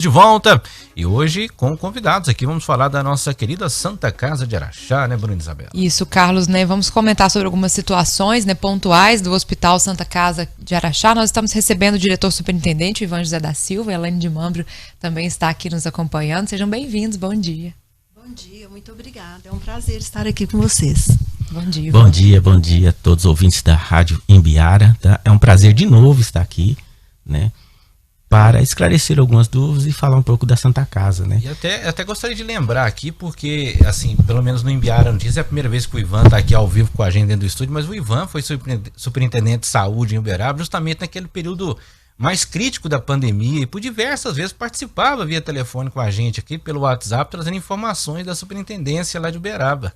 De volta e hoje com convidados aqui, vamos falar da nossa querida Santa Casa de Araxá, né, Bruna Isabel? Isso, Carlos, né, vamos comentar sobre algumas situações, né, pontuais do Hospital Santa Casa de Araxá. Nós estamos recebendo o diretor superintendente, o Ivan José da Silva, a Elaine de Mambro também está aqui nos acompanhando. Sejam bem-vindos, bom dia. Bom dia, muito obrigada, é um prazer estar aqui com vocês. Bom dia, Ivan. Bom dia a todos os ouvintes da Rádio Imbirá, tá? É um prazer de novo estar aqui, né, para esclarecer algumas dúvidas e falar um pouco da Santa Casa, né? E até gostaria de lembrar aqui, porque, assim, pelo menos no Imbirá Notícias, é a primeira vez que o Ivan está aqui ao vivo com a gente dentro do estúdio, mas o Ivan foi superintendente de saúde em Uberaba justamente naquele período mais crítico da pandemia e por diversas vezes participava via telefone com a gente aqui pelo WhatsApp, trazendo informações da superintendência lá de Uberaba.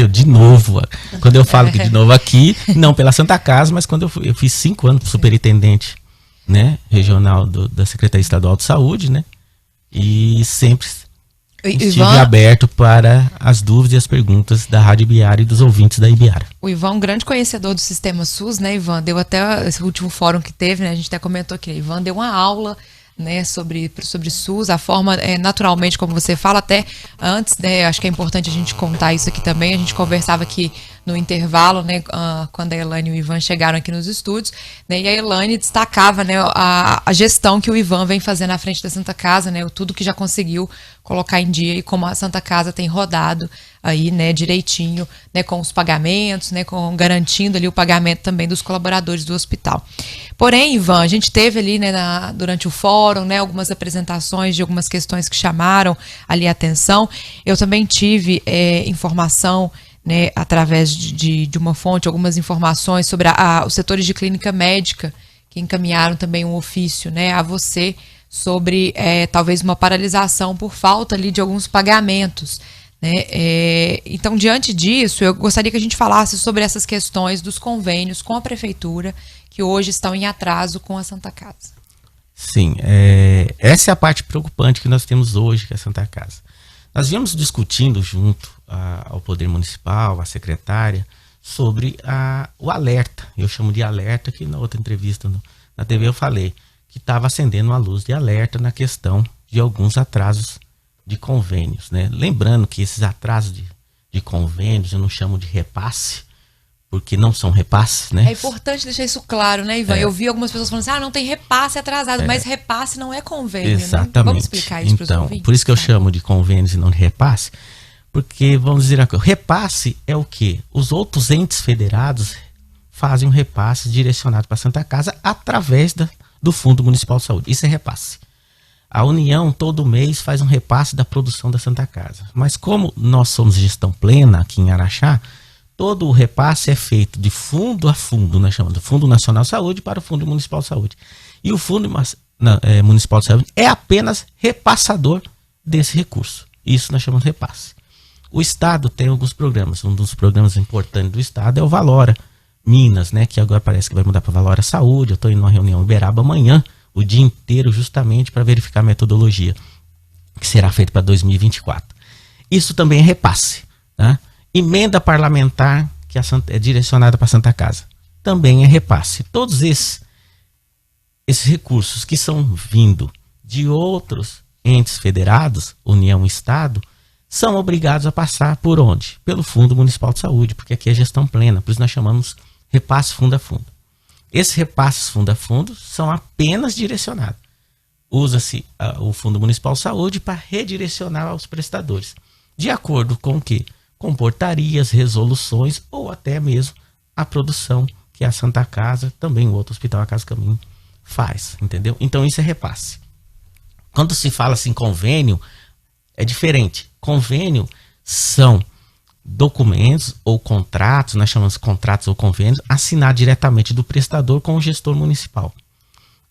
De novo, quando eu falo que de novo aqui, não pela Santa Casa, mas quando eu fiz 5 anos superintendente, né, regional da Secretaria Estadual de Saúde, né, e sempre estive aberto para as dúvidas e as perguntas da Rádio Imbirá e dos ouvintes da Imbirá. O Ivan é um grande conhecedor do sistema SUS, né, Ivan? Deu até esse último fórum que teve, né, a gente até comentou aqui, Ivan deu uma aula, né, sobre SUS, a forma, naturalmente, como você fala, até antes, né, acho que é importante a gente contar isso aqui também, a gente conversava aqui no intervalo, né, quando a Elaine e o Ivan chegaram aqui nos estúdios, né, e a Elaine destacava, né, a gestão que o Ivan vem fazendo à frente da Santa Casa, né, tudo que já conseguiu colocar em dia e como a Santa Casa tem rodado aí, né, direitinho, né, com os pagamentos, né, garantindo ali o pagamento também dos colaboradores do hospital. Porém, Ivan, a gente teve ali, né, durante o fórum, né, algumas apresentações de algumas questões que chamaram ali a atenção. Eu também tive informação, né, através de uma fonte, algumas informações sobre os setores de clínica médica que encaminharam também um ofício, né, a você sobre talvez uma paralisação por falta ali de alguns pagamentos, né? Então, diante disso, eu gostaria que a gente falasse sobre essas questões dos convênios com a prefeitura que hoje estão em atraso com a Santa Casa. Sim, essa é a parte preocupante que nós temos hoje com a Santa Casa. Nós viemos discutindo junto ao Poder Municipal, à secretária, sobre o alerta. Eu chamo de alerta, que na outra entrevista na TV eu falei que estava acendendo uma luz de alerta na questão de alguns atrasos de convênios, né? Lembrando que esses atrasos de convênios eu não chamo de repasse, porque não são repasses, né? É importante deixar isso claro, né, Ivan? Eu vi algumas pessoas falando assim, não tem repasse atrasado, mas repasse não é convênio, exatamente, né? Vamos explicar isso para os ouvintes? Por isso que eu chamo de convênios e não de repasse, porque, vamos dizer aqui, o repasse é o quê? Os outros entes federados fazem um repasse direcionado para a Santa Casa através do Fundo Municipal de Saúde. Isso é repasse. A União, todo mês, faz um repasse da produção da Santa Casa. Mas como nós somos gestão plena aqui em Araxá, todo o repasse é feito de fundo a fundo, nós chamamos de Fundo Nacional de Saúde para o Fundo Municipal de Saúde. E o Fundo Municipal de Saúde é apenas repassador desse recurso. Isso nós chamamos de repasse. O Estado tem alguns programas. Um dos programas importantes do Estado é o Valora Minas, né, que agora parece que vai mudar para Valora Saúde. Eu estou indo numa reunião em Uberaba amanhã, o dia inteiro, justamente para verificar a metodologia que será feita para 2024. Isso também é repasse, tá? Emenda parlamentar que é direcionada para a Santa Casa também é repasse. Todos esses recursos que são vindo de outros entes federados, União e Estado, são obrigados a passar por onde? Pelo Fundo Municipal de Saúde, porque aqui é gestão plena, por isso nós chamamos repasse fundo a fundo. Esses repasses fundo a fundo são apenas direcionados. Usa-se o Fundo Municipal de Saúde para redirecionar aos prestadores, de acordo com o quê? Com portarias, resoluções ou até mesmo a produção que a Santa Casa, também o outro hospital, a Casa Caminho, faz, entendeu? Então isso é repasse. Quando se fala assim convênio, é diferente. Convênio são documentos ou contratos, nós chamamos de contratos ou convênios, assinados diretamente do prestador com o gestor municipal.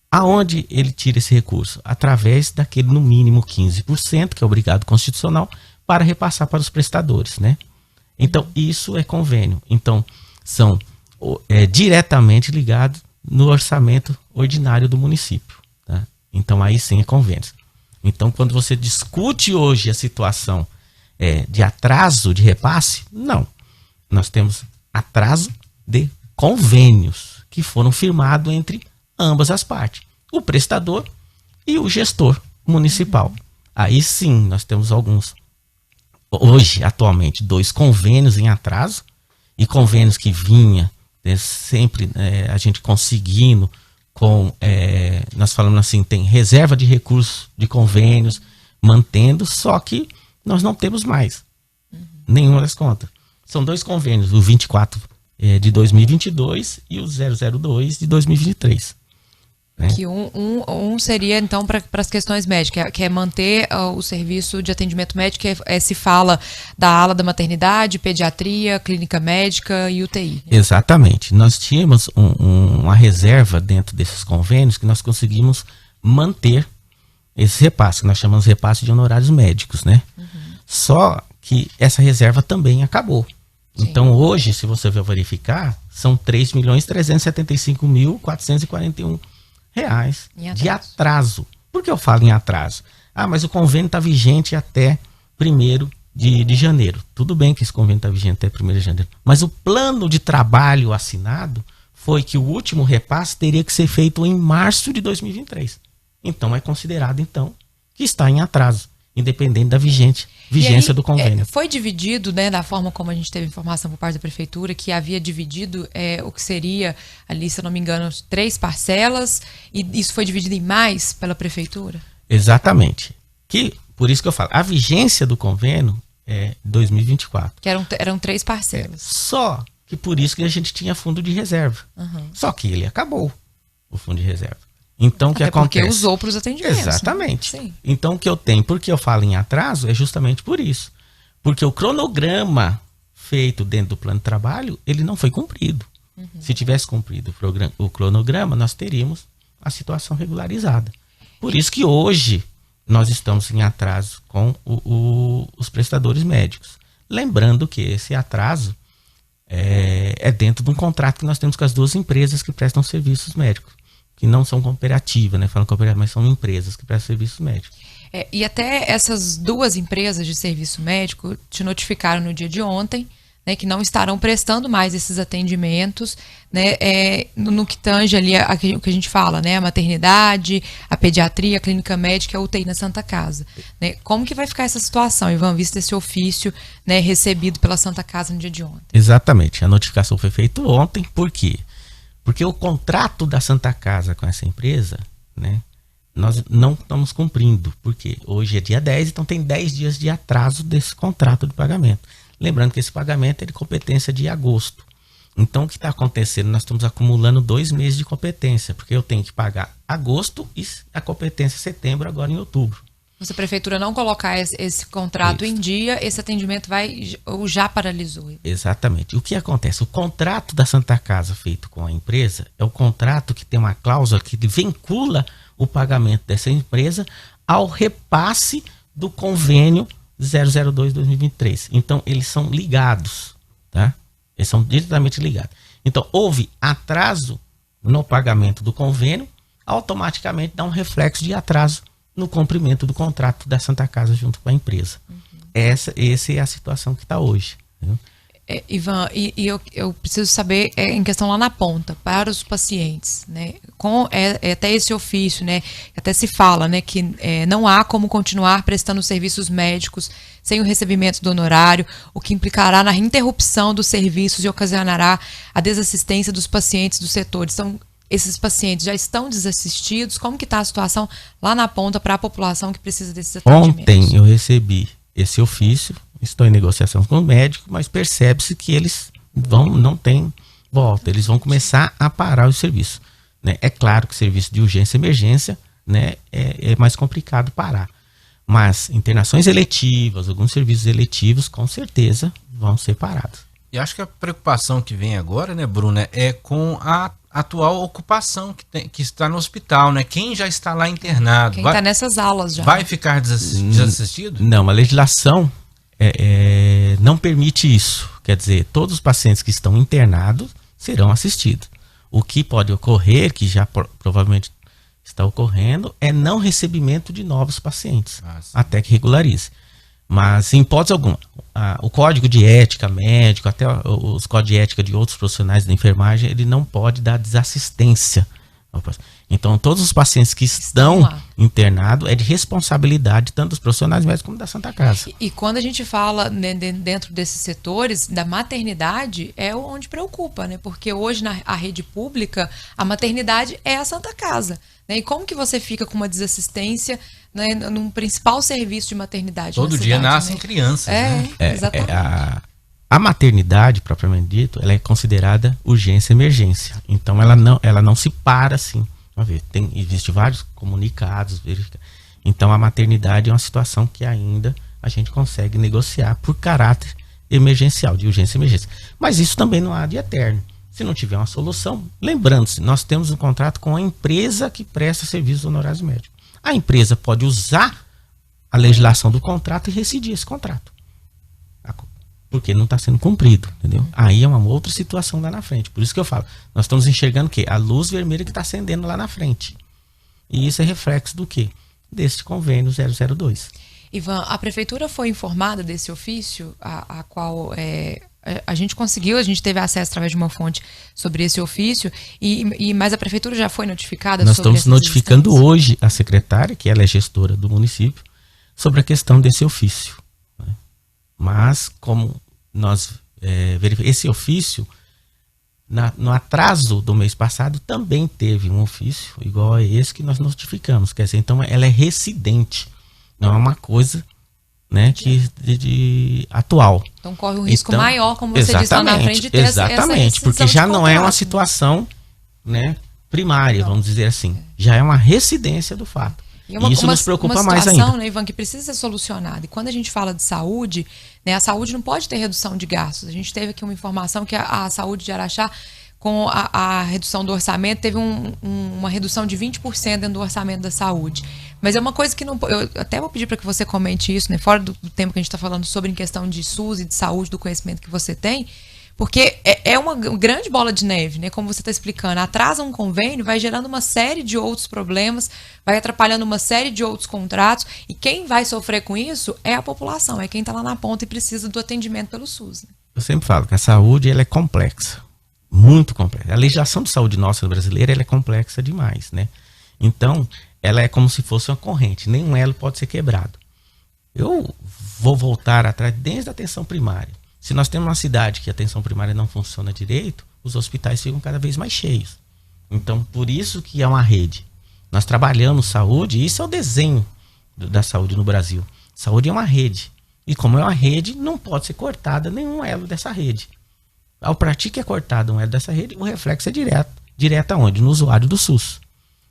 Aonde ele tira esse recurso? Através daquele, no mínimo, 15%, que é obrigado constitucional, para repassar para os prestadores, né? Então, isso é convênio. Então, são diretamente ligados no orçamento ordinário do município, tá? Então, aí sim é convênio. Então, quando você discute hoje a situação de atraso de repasse, não. Nós temos atraso de convênios que foram firmados entre ambas as partes, o prestador e o gestor municipal. Aí sim, nós temos alguns, hoje, atualmente, 2 convênios em atraso, e convênios que vinha sempre a gente conseguindo nós falamos assim, tem reserva de recursos de convênios, mantendo, só que nós não temos mais nenhuma das contas. São 2 convênios, o 24 de 2022 e o 002 de 2023. Né? Que um seria, então, para as questões médicas, que é manter o serviço de atendimento médico, se fala da ala da maternidade, pediatria, clínica médica e UTI. Exatamente. Nós tínhamos uma reserva dentro desses convênios que nós conseguimos manter esse repasse, que nós chamamos de repasse de honorários médicos, né? Só que essa reserva também acabou. Sim. Então, hoje, se você for verificar, são 3.375.441 reais de atraso. Por que eu falo em atraso? Mas o convênio está vigente até 1º de janeiro. Tudo bem que esse convênio está vigente até 1º de janeiro. Mas o plano de trabalho assinado foi que o último repasse teria que ser feito em março de 2023. Então é considerado, então, que está em atraso, independente da vigência aí, do convênio. Foi dividido, né, da forma como a gente teve informação por parte da prefeitura, que havia dividido o que seria ali, se eu não me engano, 3 parcelas, e isso foi dividido em mais pela prefeitura? Exatamente. Por isso que eu falo, a vigência do convênio é 2024. Que eram 3 parcelas. Só que por isso que a gente tinha fundo de reserva. Só que ele acabou, o fundo de reserva. Então, o que acontece? Porque usou para os atendimentos. Exatamente. Né? Então, o que eu tenho, porque eu falo em atraso, é justamente por isso. Porque o cronograma feito dentro do plano de trabalho, ele não foi cumprido. Se tivesse cumprido o cronograma, nós teríamos a situação regularizada. Por isso que hoje nós estamos em atraso com os prestadores médicos. Lembrando que esse atraso é dentro de um contrato que nós temos com as 2 empresas que prestam serviços médicos. Que não são cooperativas, né? Falam cooperativa, mas são empresas que prestam serviços médicos. E até essas 2 empresas de serviço médico te notificaram no dia de ontem, né, que não estarão prestando mais esses atendimentos, né, no que tange ali o que a gente fala, né, a maternidade, a pediatria, a clínica médica e a UTI na Santa Casa. Né? Como que vai ficar essa situação, Ivan, visto esse ofício, né, recebido pela Santa Casa no dia de ontem? Exatamente. A notificação foi feita ontem, por quê? Porque o contrato da Santa Casa com essa empresa, né, nós não estamos cumprindo. Porque hoje é dia 10, então tem 10 dias de atraso desse contrato de pagamento. Lembrando que esse pagamento é de competência de agosto. Então o que está acontecendo? Nós estamos acumulando 2 meses de competência. Porque eu tenho que pagar agosto e a competência setembro, agora em outubro. Se a prefeitura não colocar esse contrato em dia, esse atendimento já paralisou. Exatamente. O que acontece? O contrato da Santa Casa feito com a empresa é o contrato que tem uma cláusula que vincula o pagamento dessa empresa ao repasse do convênio 002-2023. Então, eles são ligados, tá? Eles são diretamente ligados. Então, houve atraso no pagamento do convênio, automaticamente dá um reflexo de atraso no cumprimento do contrato da Santa Casa junto com a empresa. Essa é a situação que está hoje. Entendeu? Ivan, eu preciso saber em questão lá na ponta, para os pacientes, né? Com até esse ofício, né? Até se fala, né, que não há como continuar prestando serviços médicos sem o recebimento do honorário, o que implicará na interrupção dos serviços e ocasionará a desassistência dos pacientes dos setores. Então, esses pacientes já estão desassistidos? Como que está a situação lá na ponta para a população que precisa desses atendimentos? Ontem eu recebi esse ofício, estou em negociação com o médico, mas percebe-se que eles não tem volta, eles vão começar a parar o serviço. Né? É claro que serviço de urgência e emergência, né, é mais complicado parar. Mas internações eletivas, alguns serviços eletivos, com certeza vão ser parados. E acho que a preocupação que vem agora, né, Bruno, é com a atual ocupação que está no hospital, né? Quem já está lá internado. Quem está nessas aulas já. Vai ficar desassistido? Não, a legislação não permite isso. Quer dizer, todos os pacientes que estão internados serão assistidos. O que pode ocorrer, que já provavelmente está ocorrendo, é não recebimento de novos pacientes, até que regularize. Mas, em hipótese alguma, o código de ética médico, até os códigos de ética de outros profissionais da enfermagem, ele não pode dar desassistência Então, todos os pacientes que estão internados é de responsabilidade tanto dos profissionais médicos como da Santa Casa. E quando a gente fala, né, dentro desses setores, da maternidade, é onde preocupa, né? Porque hoje, a rede pública, a maternidade é a Santa Casa. Né? E como que você fica com uma desassistência, né, num principal serviço de maternidade? Todo dia cidade, nascem, né? crianças, né? Exatamente. A maternidade, propriamente dito, ela é considerada urgência e emergência. Então, ela não se para assim. Existem vários comunicados. Então, a maternidade é uma situação que ainda a gente consegue negociar por caráter emergencial, de urgência e emergência. Mas isso também não há de eterno. Se não tiver uma solução, lembrando-se, nós temos um contrato com a empresa que presta serviços honorários médicos. A empresa pode usar a legislação do contrato e rescindir esse contrato. Porque não está sendo cumprido, entendeu? Aí é uma outra situação lá na frente. Por isso que eu falo, nós estamos enxergando o quê? A luz vermelha que está acendendo lá na frente. E isso é reflexo do quê? Desse convênio 002. Ivan, a prefeitura foi informada desse ofício, a qual a gente conseguiu, a gente teve acesso através de uma fonte sobre esse ofício, mas a prefeitura já foi notificada Nós sobre estamos notificando hoje a secretária, que ela é gestora do município, sobre a questão desse ofício. Mas, como nós verificamos, esse ofício, no atraso do mês passado, também teve um ofício igual a esse que nós notificamos. Quer dizer, então ela é recidente, não é uma coisa, né, de atual. Então corre um risco maior, como você disse lá na frente, de ter exatamente, porque já não é uma situação, né, primária, vamos dizer assim. Já é uma recidência do fato. E isso nos preocupa mais ainda. Né, Ivan, que precisa ser solucionada. E quando a gente fala de saúde, né, a saúde não pode ter redução de gastos. A gente teve aqui uma informação que a saúde de Araxá, com a redução do orçamento, teve uma redução de 20% dentro do orçamento da saúde. Mas é uma coisa que não... Eu até vou pedir para que você comente isso, né, fora do tempo que a gente está falando sobre em questão de SUS e de saúde, do conhecimento que você tem, porque é uma grande bola de neve, né? Como você está explicando, atrasa um convênio, vai gerando uma série de outros problemas, vai atrapalhando uma série de outros contratos, e quem vai sofrer com isso é a população, é quem está lá na ponta e precisa do atendimento pelo SUS. Né? Eu sempre falo que a saúde ela é complexa, muito complexa. A legislação de saúde nossa brasileira ela é complexa demais, né? Então, ela é como se fosse uma corrente, nenhum elo pode ser quebrado. Eu vou voltar atrás desde a atenção primária. Se nós temos uma cidade que a atenção primária não funciona direito, os hospitais ficam cada vez mais cheios. Então, por isso que é uma rede. Nós trabalhamos saúde, e isso é o desenho da saúde no Brasil. Saúde é uma rede. E como é uma rede, não pode ser cortada nenhum elo dessa rede. Ao partir que é cortado um elo dessa rede, o reflexo é direto. Direto aonde? No usuário do SUS.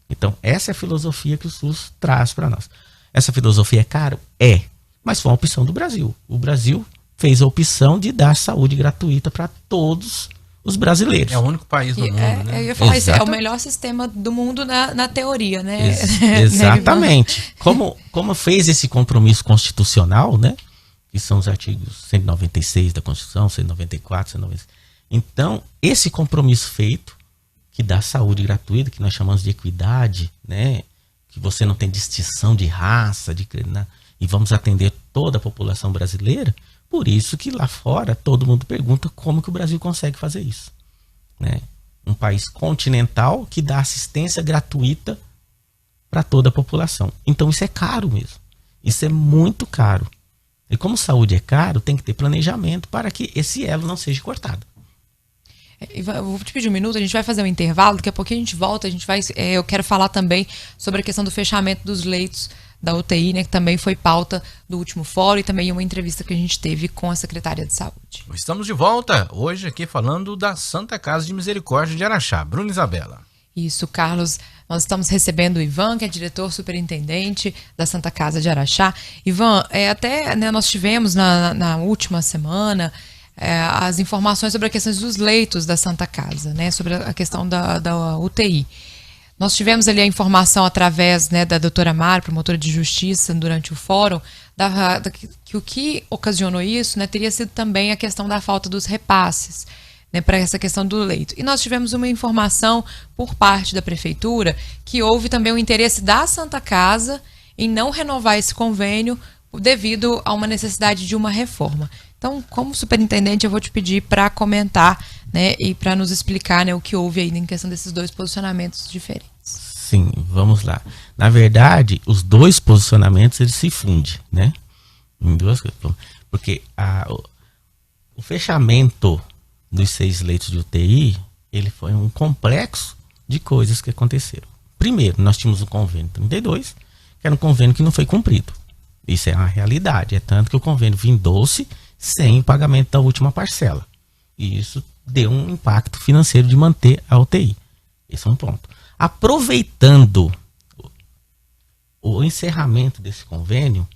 Então, essa é a filosofia que o SUS traz para nós. Essa filosofia é caro? É. Mas foi uma opção do Brasil. O Brasil fez a opção de dar saúde gratuita para todos os brasileiros. É o único país do mundo, né? Eu ia falar isso, é o melhor sistema do mundo na teoria, né? Exatamente. Como fez esse compromisso constitucional, né? Que são os artigos 196 da Constituição, 194, 196. Então, esse compromisso feito, que dá saúde gratuita, que nós chamamos de equidade, né? Que você não tem distinção de raça, né? E vamos atender toda a população brasileira. Por isso que lá fora todo mundo pergunta como que o Brasil consegue fazer isso, né? Um país continental que dá assistência gratuita para toda a população. Então isso é caro mesmo. Isso é muito caro. E como saúde é caro, tem que ter planejamento para que esse elo não seja cortado. Eu vou te pedir um minuto, a gente vai fazer um intervalo, daqui a pouquinho a gente volta, eu quero falar também sobre a questão do fechamento dos leitos da UTI, né, que também foi pauta do último fórum, e também uma entrevista que a gente teve com a secretária de saúde. Estamos de volta hoje aqui falando da Santa Casa de Misericórdia de Araxá. Bruna Isabela. Isso, Carlos. Nós estamos recebendo o Ivan, que é diretor superintendente da Santa Casa de Araxá. Ivan, nós tivemos na última semana as informações sobre a questão dos leitos da Santa Casa, né, sobre a questão da UTI. Nós tivemos ali a informação através, né, da doutora Mara, promotora de justiça, durante o fórum, que o que ocasionou isso, né, teria sido também a questão da falta dos repasses, né, para essa questão do leito. E nós tivemos uma informação por parte da prefeitura que houve também o interesse da Santa Casa em não renovar esse convênio devido a uma necessidade de uma reforma. Então, como superintendente, eu vou te pedir para comentar, né, e para nos explicar, né, o que houve aí em questão desses dois posicionamentos diferentes. Sim, vamos lá. Na verdade, os dois posicionamentos eles se fundem, né? Em duas coisas. Porque o fechamento dos 6 leitos de UTI, ele foi um complexo de coisas que aconteceram. Primeiro, nós tínhamos o convênio 32, que era um convênio que não foi cumprido. Isso é uma realidade. É tanto que o convênio vindou-se sem o pagamento da última parcela. E isso deu um impacto financeiro de manter a UTI. Esse é um ponto. Aproveitando o encerramento desse convênio,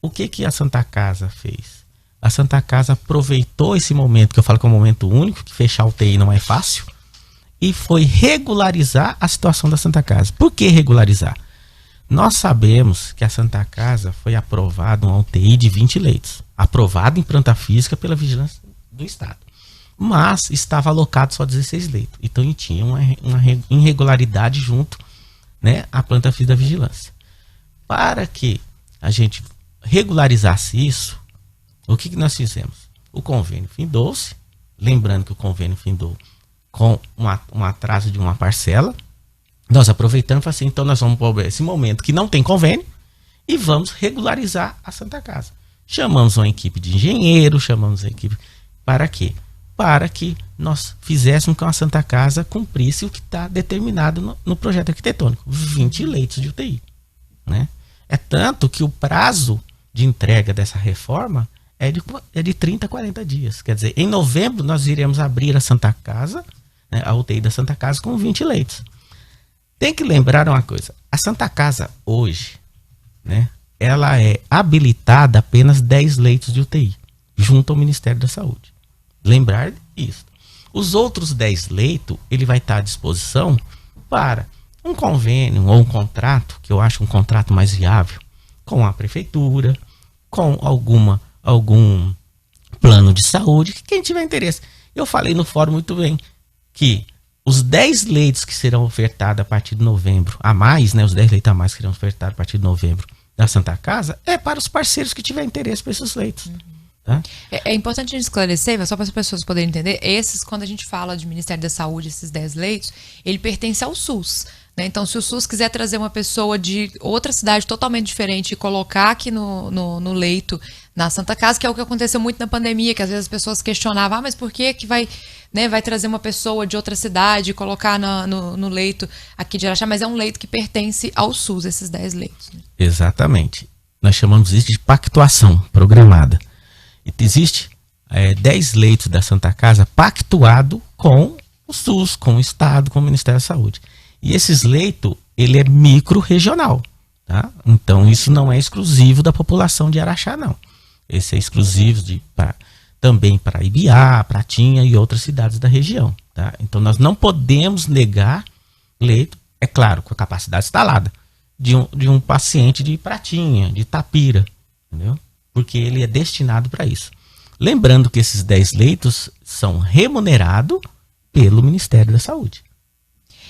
o que a Santa Casa fez? A Santa Casa aproveitou esse momento, que eu falo que é um momento único, que fechar a UTI não é fácil, e foi regularizar a situação da Santa Casa. Por que regularizar? Nós sabemos que a Santa Casa foi aprovada uma UTI de 20 leitos, aprovada em planta física pela Vigilância do Estado, mas estava alocado só 16 leitos, então tinha uma irregularidade junto, né, à planta física da Vigilância. Para que a gente regularizasse isso, o que nós fizemos? O convênio findou-se, lembrando que o convênio findou com um atraso de uma parcela. Nós aproveitamos e falamos assim, então nós vamos para esse momento que não tem convênio e vamos regularizar a Santa Casa. Chamamos uma equipe de engenheiros, chamamos a equipe... Para quê? Para que nós fizéssemos com que a Santa Casa cumprisse o que está determinado no projeto arquitetônico. 20 leitos de UTI. Né? É tanto que o prazo de entrega dessa reforma é de 30 a 40 dias. Quer dizer, em novembro nós iremos abrir a Santa Casa, né, a UTI da Santa Casa com 20 leitos. Tem que lembrar uma coisa, a Santa Casa hoje, né, ela é habilitada apenas 10 leitos de UTI, junto ao Ministério da Saúde. Lembrar isso. Os outros 10 leitos, ele vai estar à disposição para um convênio ou um contrato, que eu acho um contrato mais viável, com a prefeitura, com algum plano de saúde, que quem tiver interesse. Eu falei no fórum muito bem que os 10 leitos que serão ofertados a partir de novembro, a mais, né, os 10 leitos a mais que serão ofertados a partir de novembro da Santa Casa, é para os parceiros que tiverem interesse por esses leitos. Tá? É importante a gente esclarecer, só para as pessoas poderem entender, quando a gente fala de Ministério da Saúde, esses 10 leitos, ele pertence ao SUS. Né? Então, se o SUS quiser trazer uma pessoa de outra cidade totalmente diferente e colocar aqui no leito, na Santa Casa, que é o que aconteceu muito na pandemia, que às vezes as pessoas questionavam, mas por que vai trazer uma pessoa de outra cidade e colocar no leito aqui de Araxá? Mas é um leito que pertence ao SUS, esses 10 leitos. Né? Exatamente. Nós chamamos isso de pactuação programada. Existe 10 leitos da Santa Casa pactuado com o SUS, com o Estado, com o Ministério da Saúde. E esses leitos, ele é micro-regional. Tá? Então, isso não é exclusivo da população de Araxá, não. Esse é exclusivo também para Ibiá, Pratinha e outras cidades da região. Tá? Então, nós não podemos negar leito, é claro, com a capacidade instalada, de um paciente de Pratinha, de Itapira, entendeu? Porque ele é destinado para isso. Lembrando que esses 10 leitos são remunerados pelo Ministério da Saúde.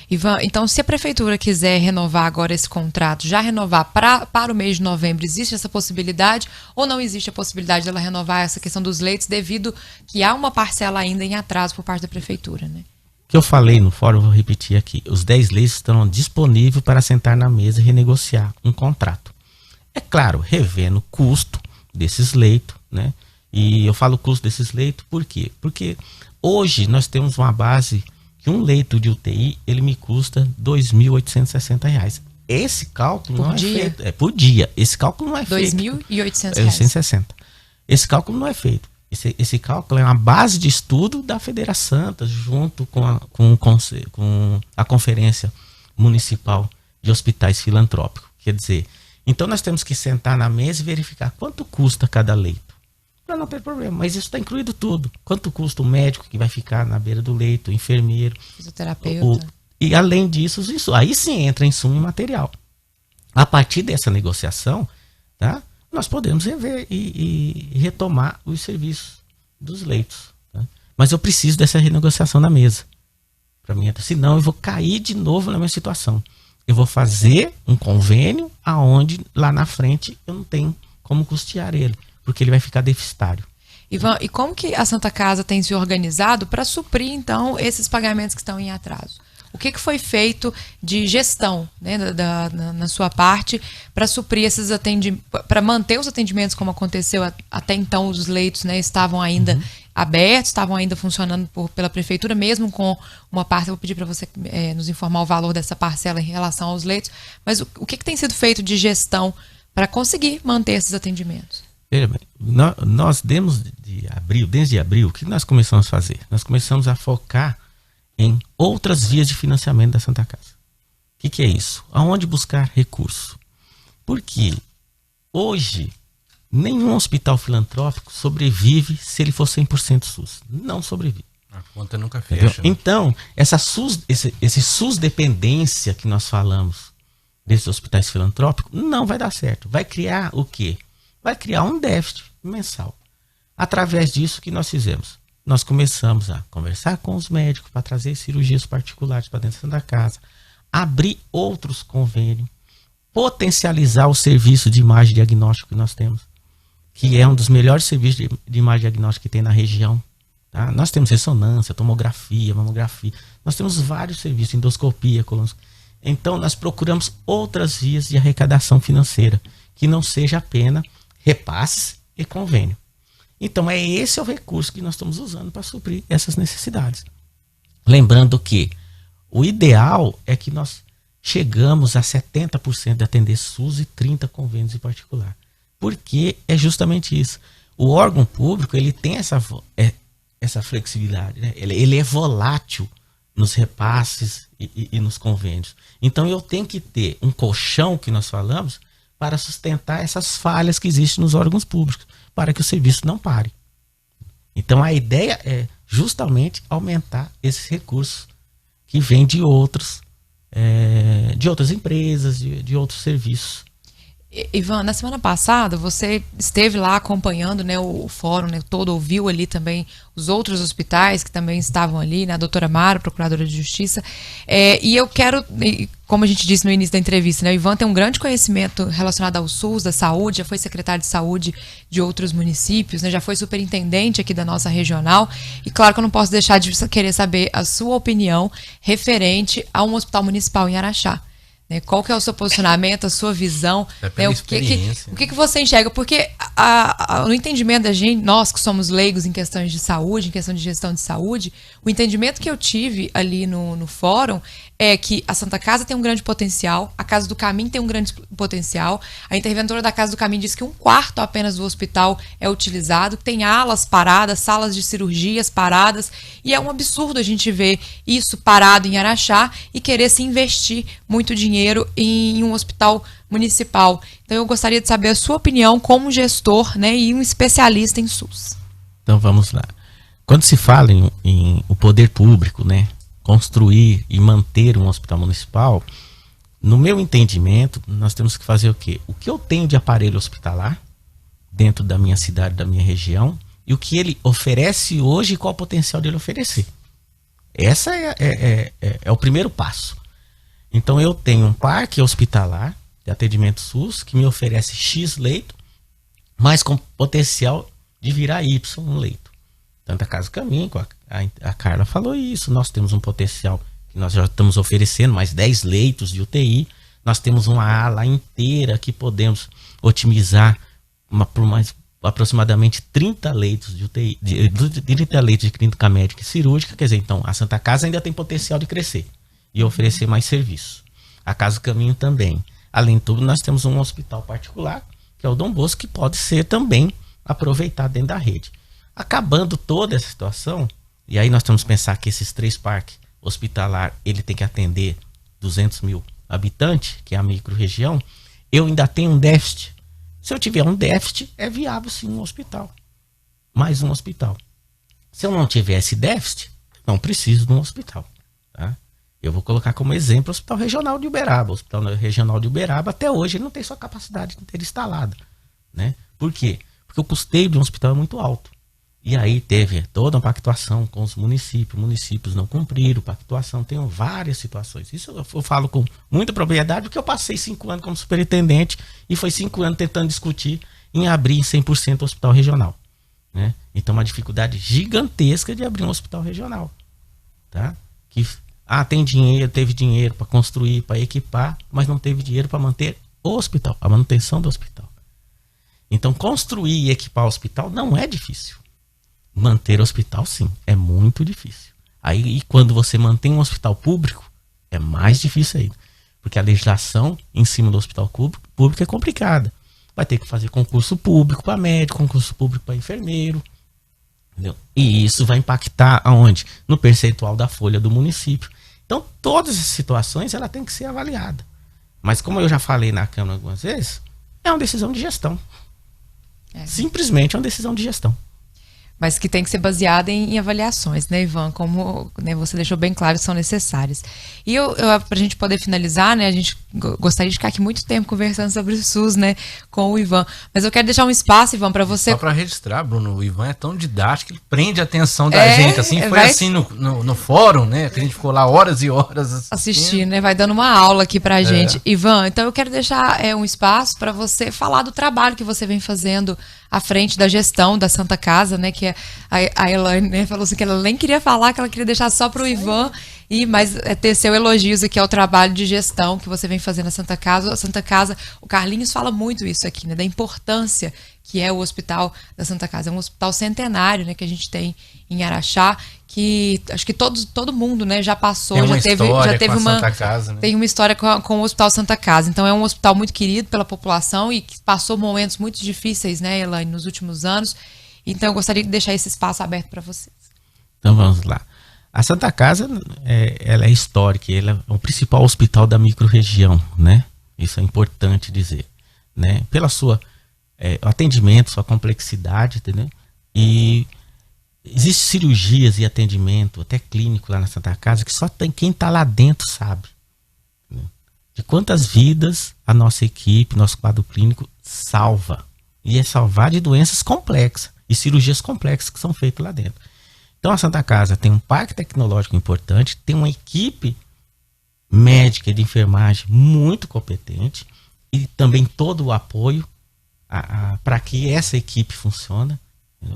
Ivan, então se a prefeitura quiser renovar agora esse contrato, já renovar para o mês de novembro, existe essa possibilidade ou não existe a possibilidade dela renovar essa questão dos leitos devido que há uma parcela ainda em atraso por parte da prefeitura, né? Que eu falei no fórum, vou repetir aqui. Os 10 leitos estão disponíveis para sentar na mesa e renegociar um contrato. É claro, revendo o custo desses leitos, né? E eu falo custo desses leitos por quê? Porque hoje nós temos uma base que um leito de UTI, ele me custa R$ 2.860. Esse cálculo não é feito. É por dia. Esse cálculo não é feito. R$ 2.860. Esse cálculo não é feito. Esse cálculo é uma base de estudo da Feira Santa, junto com a Conferência Municipal de Hospitais Filantrópicos. Quer dizer, então nós temos que sentar na mesa e verificar quanto custa cada leito. Para não ter problema, mas isso está incluído tudo. Quanto custa o médico que vai ficar na beira do leito, o enfermeiro, fisioterapeuta. E além disso, aí sim entra insumo e material. A partir dessa negociação, tá, nós podemos rever e retomar os serviços dos leitos. Tá? Mas eu preciso dessa renegociação na mesa. Senão eu vou cair de novo na minha situação. Eu vou fazer um convênio aonde lá na frente eu não tenho como custear ele, porque ele vai ficar deficitário. Ivan, e como que a Santa Casa tem se organizado para suprir, então, esses pagamentos que estão em atraso? O que foi feito de gestão, né, na sua parte para suprir esses atendimentos, para manter os atendimentos como aconteceu até então? Os leitos, né, estavam ainda abertos, estavam ainda funcionando pela prefeitura, mesmo com uma parte. Eu vou pedir para você nos informar o valor dessa parcela em relação aos leitos, mas o que tem sido feito de gestão para conseguir manter esses atendimentos? Nós desde abril, o que nós começamos a fazer? Nós começamos a focar em outras vias de financiamento da Santa Casa. O que é isso? Aonde buscar recurso? Porque hoje nenhum hospital filantrópico sobrevive se ele for 100% SUS. Não sobrevive. A conta nunca fecha. Então, esse SUS dependência que nós falamos desses hospitais filantrópicos não vai dar certo. Vai criar o quê? Vai criar um déficit mensal. Através disso que nós fizemos? Nós começamos a conversar com os médicos para trazer cirurgias particulares para dentro da casa, abrir outros convênios, potencializar o serviço de imagem diagnóstica que nós temos, que é um dos melhores serviços de imagem diagnóstica que tem na região. Tá? Nós temos ressonância, tomografia, mamografia, nós temos vários serviços, endoscopia, colonoscopia. Então nós procuramos outras vias de arrecadação financeira, que não seja apenas repasse e convênio. Então esse é o recurso que nós estamos usando para suprir essas necessidades. Lembrando que o ideal é que nós chegamos a 70% de atender SUS e 30% convênios em particular. Porque é justamente isso. O órgão público, ele tem essa flexibilidade, né? Ele é volátil nos repasses e nos convênios. Então eu tenho que ter um colchão, que nós falamos, para sustentar essas falhas que existem nos órgãos públicos, para que o serviço não pare. Então a ideia é justamente aumentar esses recursos que vêm de outras empresas, de outros serviços. Ivan, na semana passada você esteve lá acompanhando, né, o fórum, né, todo, ouviu ali também os outros hospitais que também estavam ali, né, a doutora Mara, procuradora de Justiça, e eu quero, como a gente disse no início da entrevista, né, o Ivan tem um grande conhecimento relacionado ao SUS, da saúde, já foi secretário de saúde de outros municípios, né, já foi superintendente aqui da nossa regional, e claro que eu não posso deixar de querer saber a sua opinião referente a um hospital municipal em Araxá. Qual que é o seu posicionamento, a sua visão, né? O que você enxerga? Porque no entendimento da gente, nós que somos leigos em questões de saúde, em questão de gestão de saúde, o entendimento que eu tive ali no fórum é que a Santa Casa tem um grande potencial, a Casa do Caminho tem um grande potencial, a interventora da Casa do Caminho diz que 1/4 apenas do hospital é utilizado, tem alas paradas, salas de cirurgias paradas, e é um absurdo a gente ver isso parado em Araxá e querer se investir muito dinheiro em um hospital municipal. Então eu gostaria de saber a sua opinião como gestor, né, e um especialista em SUS. Então vamos lá. Quando se fala em o poder público, né, construir e manter um hospital municipal, no meu entendimento, nós temos que fazer o quê? O que eu tenho de aparelho hospitalar dentro da minha cidade, da minha região, e o que ele oferece hoje e qual o potencial dele oferecer. Essa é o primeiro passo. Então eu tenho um parque hospitalar de atendimento SUS que me oferece X leito, mas com potencial de virar Y um leito. Tanto a Casa do Caminho, a Carla falou isso, nós temos um potencial que nós já estamos oferecendo mais 10 leitos de UTI, nós temos uma ala inteira que podemos otimizar por mais aproximadamente 30 leitos de UTI, 30 leitos de clínica médica e cirúrgica, quer dizer, então a Santa Casa ainda tem potencial de crescer e oferecer mais serviços. A Casa do Caminho também. Além de tudo, nós temos um hospital particular, que é o Dom Bosco, que pode ser também aproveitado dentro da rede. Acabando toda essa situação, e aí nós temos que pensar que esses 3 parques hospitalar, ele tem que atender 200 mil habitantes, que é a micro-região, eu ainda tenho um déficit. Se eu tiver um déficit, é viável sim um hospital. Mais um hospital. Se eu não tiver esse déficit, não preciso de um hospital. Tá? Eu vou colocar como exemplo o Hospital Regional de Uberaba. O Hospital Regional de Uberaba, até hoje, ele não tem sua capacidade inteira instalada. Né? Por quê? Porque o custeio de um hospital é muito alto. E aí teve toda uma pactuação com os municípios não cumpriram pactuação, tem várias situações. Isso eu falo com muita propriedade, porque eu passei 5 anos como superintendente e foi 5 anos tentando discutir em abrir 100% o hospital regional. Né? Então uma dificuldade gigantesca de abrir um hospital regional. Tá? Que tem dinheiro, teve dinheiro para construir, para equipar, mas não teve dinheiro para manter o hospital, a manutenção do hospital. Então, construir e equipar o hospital não é difícil. Manter o hospital, sim, é muito difícil. Aí, e quando você mantém um hospital público, é mais difícil ainda. Porque a legislação em cima do hospital público é complicada. Vai ter que fazer concurso público para médico, concurso público para enfermeiro. Entendeu? E isso vai impactar aonde? No percentual da folha do município. Então, todas essas situações ela tem que ser avaliada. Mas como eu já falei na Câmara algumas vezes, é uma decisão de gestão. Simplesmente é uma decisão de gestão. Mas que tem que ser baseada em avaliações, né, Ivan? Como, né, você deixou bem claro, são necessárias. E pra gente poder finalizar, né, a gente gostaria de ficar aqui muito tempo conversando sobre o SUS, né, com o Ivan. Mas eu quero deixar um espaço, Ivan, para você... Só para registrar, Bruno, o Ivan é tão didático que ele prende a atenção da gente, assim, foi assim no fórum, né, que a gente ficou lá horas e horas assistindo, né, vai dando uma aula aqui pra gente. Ivan, então eu quero deixar um espaço para você falar do trabalho que você vem fazendo à frente da gestão da Santa Casa, né, que a Elaine, né, falou assim que ela nem queria falar, que ela queria deixar só para o Ivan, mas teceu elogios aqui ao trabalho de gestão que você vem fazendo na Santa Casa. A Santa Casa, o Carlinhos fala muito isso aqui, né, da importância que é o Hospital da Santa Casa. É um hospital centenário, né, que a gente tem em Araxá, que acho que todo mundo, né, já passou, já teve uma Santa Casa, né? Tem uma história com o Hospital Santa Casa. Então é um hospital muito querido pela população e que passou momentos muito difíceis, né, Elaine, nos últimos anos. Então eu gostaria de deixar esse espaço aberto para vocês. Então vamos lá. A Santa Casa, ela é histórica, ela é o principal hospital da microrregião, né? Isso é importante dizer, né? Pela sua atendimento, sua complexidade, entendeu? E existem cirurgias e atendimento, até clínico lá na Santa Casa, que só tem quem está lá dentro sabe, né? De quantas vidas a nossa equipe, nosso quadro clínico salva. E é salvar de doenças complexas e cirurgias complexas que são feitas lá dentro. Então a Santa Casa tem um parque tecnológico importante, tem uma equipe médica e de enfermagem muito competente e também todo o apoio para que essa equipe funcione.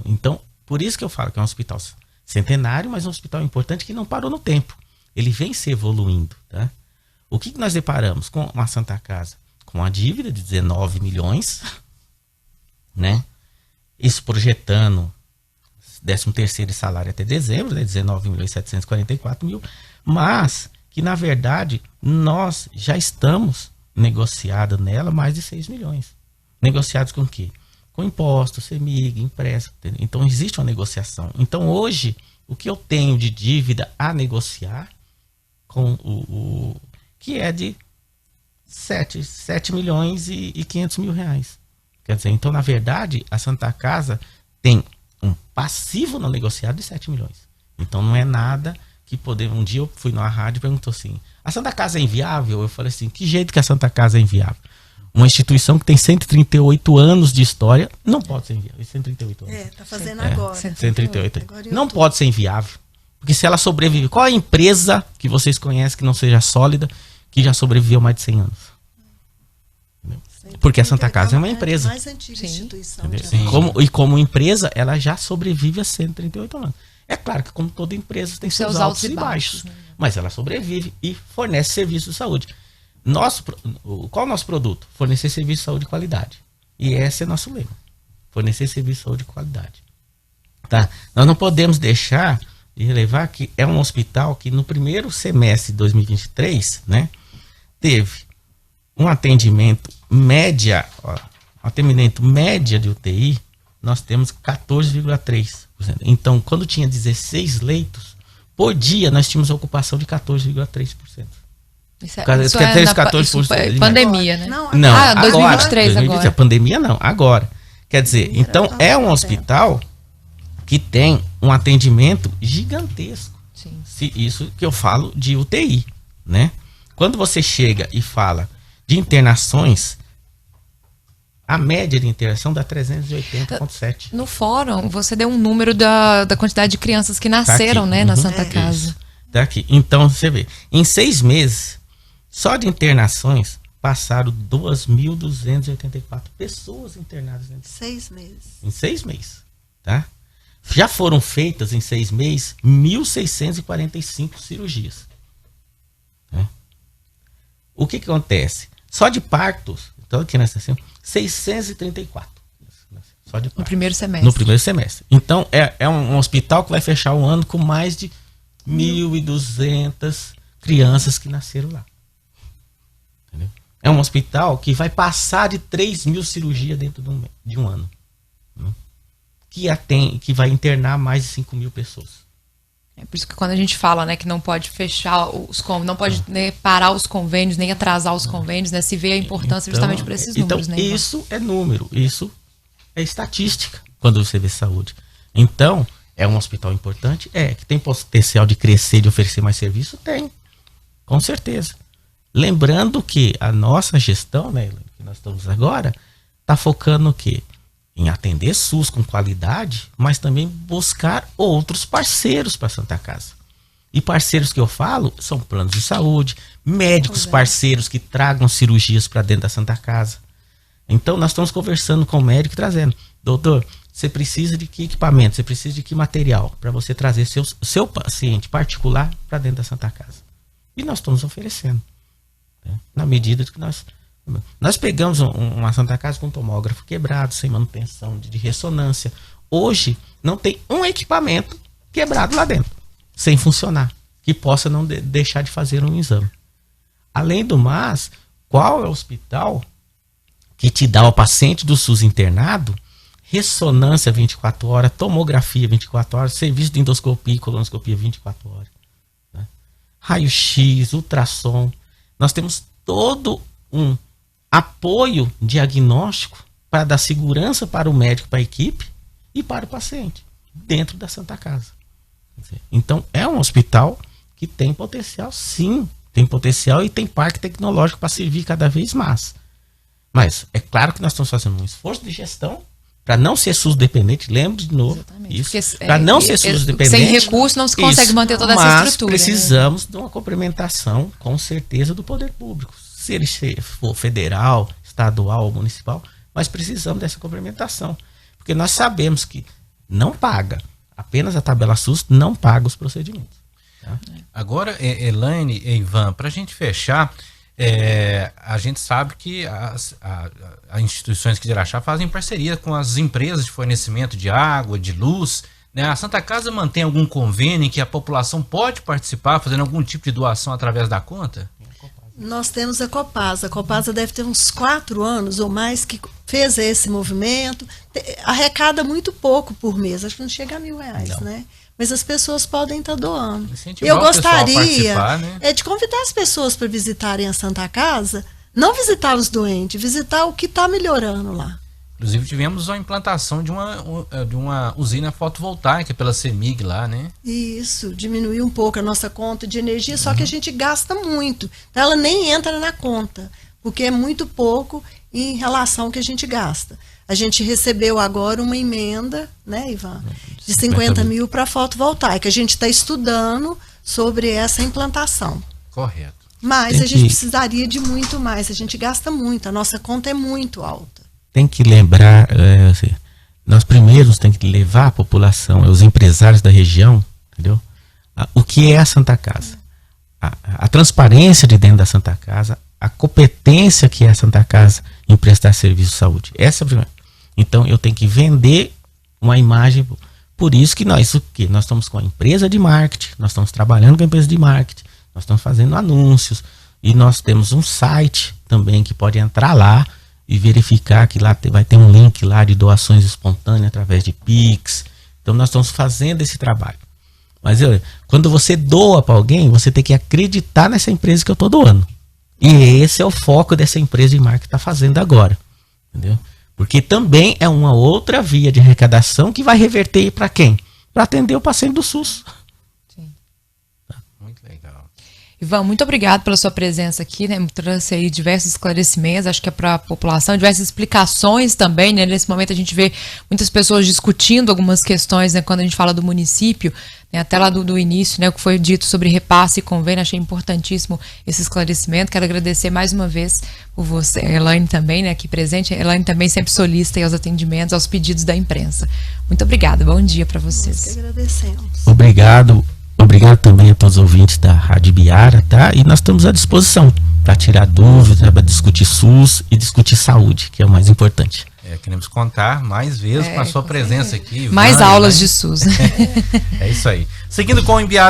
Então, por isso que eu falo que é um hospital centenário, mas um hospital importante que não parou no tempo. Ele vem se evoluindo, tá? O que nós deparamos com a Santa Casa? Com a dívida de 19 milhões, né? Isso projetando 13º salário até dezembro, né? 19.744.000, mas que na verdade nós já estamos negociados nela mais de 6 milhões. Negociados com o quê? Com impostos, CEMIG, empréstimo. Então existe uma negociação. Então hoje o que eu tenho de dívida a negociar com o que é de 7 milhões e 500 mil reais. Quer dizer, então na verdade a Santa Casa tem um passivo não negociado de 7 milhões. Então não é nada que podemos... Um dia eu fui numa rádio e perguntou assim, a Santa Casa é inviável? Eu falei assim, que jeito que a Santa Casa é inviável? Uma instituição que tem 138 anos de história não pode ser inviável. 138 anos. Tá fazendo agora. 138 anos. Não pode ser inviável. Porque se ela sobrevive... Qual a empresa que vocês conhecem que não seja sólida, que já sobreviveu mais de 100 anos? Porque a Santa Casa é uma empresa. Mais antiga instituição. Como empresa, ela já sobrevive a 138 anos. É claro que como toda empresa tem seus altos e baixos. Né? Mas ela sobrevive e fornece serviço de saúde. Qual é o nosso produto? Fornecer serviço de saúde de qualidade. E esse é nosso lema. Fornecer serviço de saúde de qualidade. Tá? Nós não podemos deixar de relevar que é um hospital que no primeiro semestre de 2023, né, teve um atendimento média de UTI, nós temos 14,3%. Então, quando tinha 16 leitos, por dia nós tínhamos ocupação de 14,3%. Isso é pandemia, né? Não, 2023 agora. A pandemia não, agora. Quer dizer, então é um hospital que tem um atendimento gigantesco. Sim. Isso que eu falo de UTI, né? Quando você chega e fala de internações, a média de internação dá 380,7. No fórum, você deu um número da quantidade de crianças que nasceram, né, na Santa Casa. Tá aqui. Então, você vê, em 6 meses, só de internações, passaram 2.284 pessoas internadas. 6 meses. Em 6 meses, tá? Já foram feitas em 6 meses 1.645 cirurgias. né? O que acontece? Só de partos, então aqui nessa assim, 634. Só de partos. No primeiro semestre. No primeiro semestre. Então é um hospital que vai fechar o ano com mais de 1.200 crianças que nasceram lá. Entendeu? É um hospital que vai passar de 3.000 cirurgias dentro de um ano. Né? Que vai internar mais de 5.000 pessoas. É por isso que quando a gente fala, né, que não pode fechar os convênios, não pode, né, parar os convênios, nem atrasar os convênios, né, se vê a importância justamente por esses números. Então, né, Ivan? isso é número, isso é estatística quando você vê saúde. Então, é um hospital importante? Que tem potencial de crescer, de oferecer mais serviço? Tem, com certeza. Lembrando que a nossa gestão, né, que nós estamos agora, está focando no quê? Em atender SUS com qualidade, mas também buscar outros parceiros para a Santa Casa. E parceiros que eu falo são planos de saúde, médicos parceiros que tragam cirurgias para dentro da Santa Casa. Então nós estamos conversando com o médico e trazendo: doutor, você precisa de que equipamento, você precisa de que material para você trazer seu paciente particular para dentro da Santa Casa. E nós estamos oferecendo, né? Na medida que nós pegamos uma Santa Casa com um tomógrafo quebrado, sem manutenção de ressonância. Hoje não tem um equipamento quebrado lá dentro, sem funcionar, que possa não deixar de fazer um exame. Além do mais, qual é o hospital que te dá ao paciente do SUS internado ressonância 24 horas, tomografia 24 horas, serviço de endoscopia e colonoscopia 24 horas, né? Raio-X, ultrassom. Nós temos todo um apoio diagnóstico para dar segurança para o médico, para a equipe e para o paciente dentro da Santa Casa. Então é um hospital que tem potencial, sim, tem potencial e tem parque tecnológico para servir cada vez mais. Mas é claro que nós estamos fazendo um esforço de gestão para não ser SUS dependente, lembre de novo. Exatamente. Isso, para não ser SUS dependente. Sem recurso não se consegue manter toda essa estrutura. Mas precisamos de uma complementação, com certeza, do poder público. Se ele for federal, estadual ou municipal, mas precisamos dessa complementação. Porque nós sabemos que não paga, apenas a tabela SUS não paga os procedimentos. Tá? Agora, Elaine e Ivan, para a gente fechar, a gente sabe que as instituições aqui de Araxá fazem parceria com as empresas de fornecimento de água, de luz, né? A Santa Casa mantém algum convênio em que a população pode participar, fazendo algum tipo de doação através da conta? Nós temos a Copasa. A Copasa deve ter uns 4 anos ou mais que fez esse movimento. Arrecada muito pouco por mês, acho que não chega a R$1.000, né? Mas as pessoas podem estar doando. Eu gostaria de convidar as pessoas para visitarem a Santa Casa, não visitar os doentes, visitar o que está melhorando lá. Inclusive tivemos a implantação de uma usina fotovoltaica pela CEMIG lá, né? Isso, diminuiu um pouco a nossa conta de energia, só que a gente gasta muito. Então ela nem entra na conta, porque é muito pouco em relação ao que a gente gasta. A gente recebeu agora uma emenda, né, Ivan, de 50 mil para fotovoltaica. A gente está estudando sobre essa implantação. Correto. Mas a gente precisaria de muito mais. A gente gasta muito, a nossa conta é muito alta. Tem que lembrar, nós primeiros temos que levar a população, os empresários da região, entendeu? O que é a Santa Casa. A transparência de dentro da Santa Casa, a competência que é a Santa Casa em prestar serviço de saúde. Essa é a primeira. Então eu tenho que vender uma imagem. Por isso que nós estamos com a empresa de marketing, nós estamos trabalhando com a empresa de marketing, nós estamos fazendo anúncios e nós temos um site também que pode entrar lá e verificar que lá vai ter um link lá de doações espontâneas através de Pix. Então nós estamos fazendo esse trabalho. Mas quando você doa para alguém, você tem que acreditar nessa empresa que eu estou doando. E esse é o foco dessa empresa de marketing que está fazendo agora. Entendeu? Porque também é uma outra via de arrecadação que vai reverter para quem? Para atender o paciente do SUS. Sim. Muito legal. Ivan, muito obrigado pela sua presença aqui, né? Trouxe aí diversos esclarecimentos, acho que é para a população, diversas explicações também, né? Nesse momento a gente vê muitas pessoas discutindo algumas questões, né? Quando a gente fala do município, né? Até lá do início, né? O que foi dito sobre repasse e convênio, achei importantíssimo esse esclarecimento. Quero agradecer mais uma vez por você, Elaine também, né? Aqui presente. Elaine também sempre solista aos atendimentos, aos pedidos da imprensa. Muito obrigada, bom dia para vocês. Nós que agradecemos. Obrigado obrigado também a todos os ouvintes da Rádio Biara, tá? E nós estamos à disposição para tirar dúvidas, para discutir SUS e discutir saúde, que é o mais importante. Queremos contar mais vezes com a sua presença aqui. Mais aulas de SUS. É isso aí. Seguindo com o Embiara